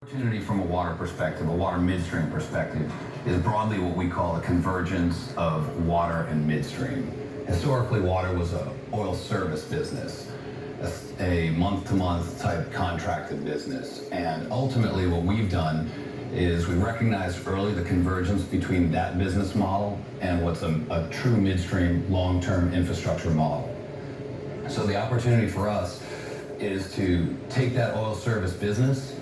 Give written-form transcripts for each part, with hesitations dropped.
Opportunity from a water perspective, a water midstream perspective, is broadly what we call the convergence of water and midstream. Historically, water was an oil service business, a month-to-month type contracted business. And ultimately what we've done is we recognized early the convergence between that business model and what's a true midstream long-term infrastructure model. So the opportunity for us is to take that oil service business,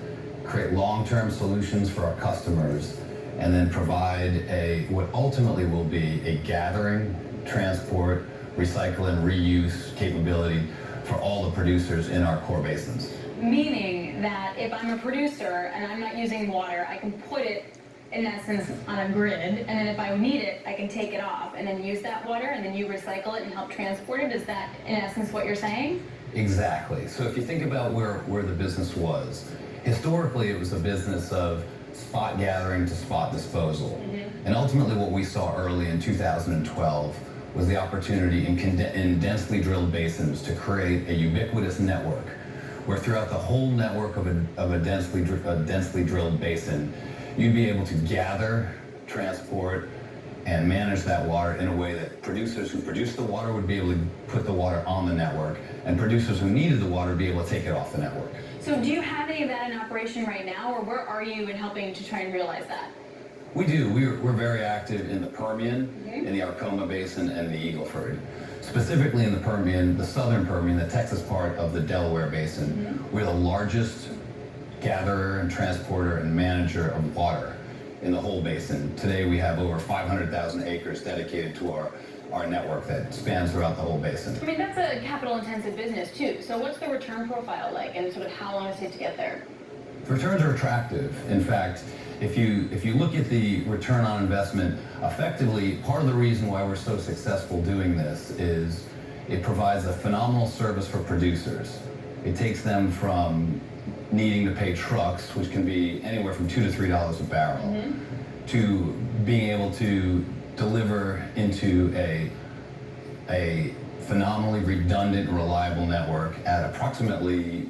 create long-term solutions for our customers, and then provide what ultimately will be a gathering, transport, recycle, and reuse capability for all the producers in our core basins. Meaning that if I'm a producer and I'm not using water, I can put it, in essence, on a grid, and then if I need it, I can take it off and then use that water, and then you recycle it and help transport it. Is that, in essence, what you're saying? Exactly. So if you think about where the business was, historically it was a business of spot gathering to spot disposal. And ultimately what we saw early in 2012 was the opportunity in densely drilled basins to create a ubiquitous network where throughout the whole network of a densely drilled basin, you'd be able to gather, transport, and manage that water in a way that producers who produce the water would be able to put the water on the network, and producers who needed the water would be able to take it off the network. So do you have any of that in operation right now, or where are you in helping to try and realize that? We do. We're very active in the Permian, in the Arkoma Basin, and the Eagle Ford. Specifically in the Permian, the southern Permian, the Texas part of the Delaware Basin, we're the largest gatherer and transporter and manager of water in the whole basin. Today we have over 500,000 acres dedicated to our network that spans throughout the whole basin. I mean, that's a capital-intensive business too. So what's the return profile like, and sort of how long does it take to get there? The returns are attractive. In fact, if you look at the return on investment, effectively, part of the reason why we're so successful doing this is it provides a phenomenal service for producers. It takes them from needing to pay trucks, which can be anywhere from $2 to $3 a barrel, to being able to deliver into a phenomenally redundant and reliable network at approximately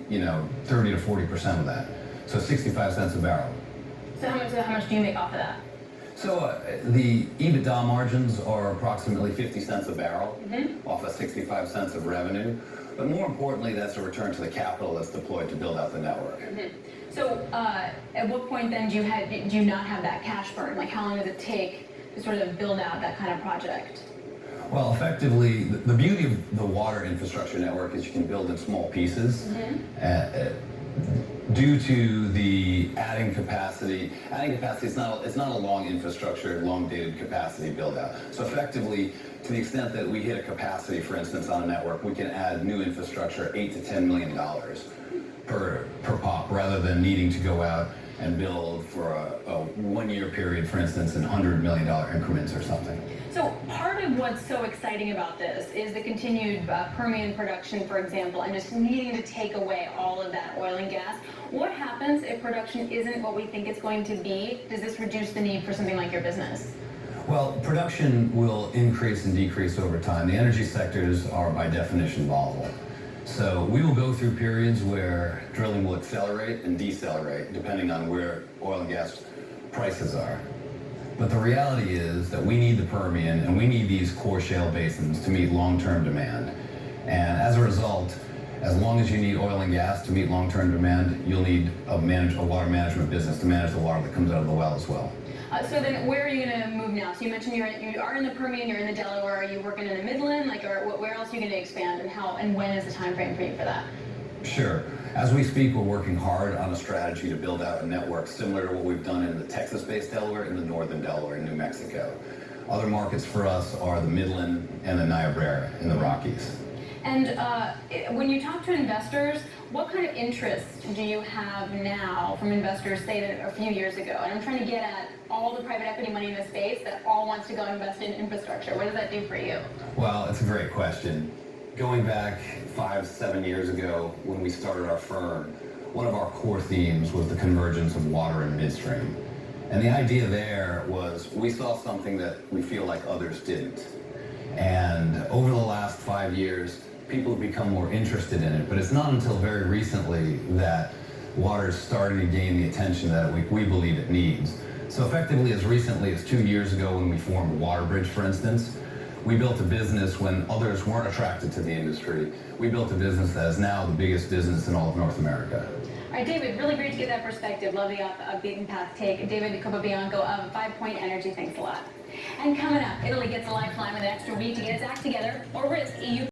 30 to 40% of that. So 65 cents a barrel. So how much do you make off of that? So the EBITDA margins are approximately 50 cents a barrel off of 65 cents of revenue. But more importantly, that's a return to the capital that's deployed to build out the network. So at what point then do you not have that cash burn? Like how long does it take to sort of build out that kind of project? Well, effectively, the beauty of the water infrastructure network is you can build in small pieces. Due to the adding capacity is not a long infrastructure, long dated capacity build out. So effectively, to the extent that we hit a capacity, for instance, on a network, we can add new infrastructure $8 to $10 million per pop, rather than needing to go out and build for a 1 year period, for instance, in $100 million increments or something. So part of what's so exciting about this is the continued Permian production, for example, and just needing to take away all of that oil and gas. What happens if production isn't what we think it's going to be? Does this reduce the need for something like your business? Well, production will increase and decrease over time. The energy sectors are by definition volatile. So we will go through periods where drilling will accelerate and decelerate depending on where oil and gas prices are. But the reality is that we need the Permian and we need these core shale basins to meet long-term demand. And as a result, as long as you need oil and gas to meet long-term demand, you'll need a water management business to manage the water that comes out of the well as well. So then where are you going to move now? So you mentioned you are in the Permian, you're in the Delaware. Are you working in the Midland? Or where else are you going to expand, and when is the time frame for you for that? Sure. As we speak, we're working hard on a strategy to build out a network similar to what we've done in the Texas-based Delaware and the northern Delaware in New Mexico. Other markets for us are the Midland and the Niobrara in the Rockies. And when you talk to investors, what kind of interest do you have now from investors, say, a few years ago? And I'm trying to get at all the private equity money in the space that all wants to go invest in infrastructure. What does that do for you? Well, it's a great question. Going back 5-7 years ago when we started our firm, one of our core themes was the convergence of water and midstream. And the idea there was we saw something that we feel like others didn't. And over the last 5 years, people have become more interested in it, but it's not until very recently that water is starting to gain the attention that we believe it needs. So effectively, as recently as 2 years ago when we formed WaterBridge, for instance, we built a business when others weren't attracted to the industry. We built a business that is now the biggest business in all of North America. All right, David, really great to get that perspective. Love the beaten path take. David Capobianco of 5 Point Energy, thanks a lot. And coming up, Italy gets a lifeline with an extra week to get its act together or risk EU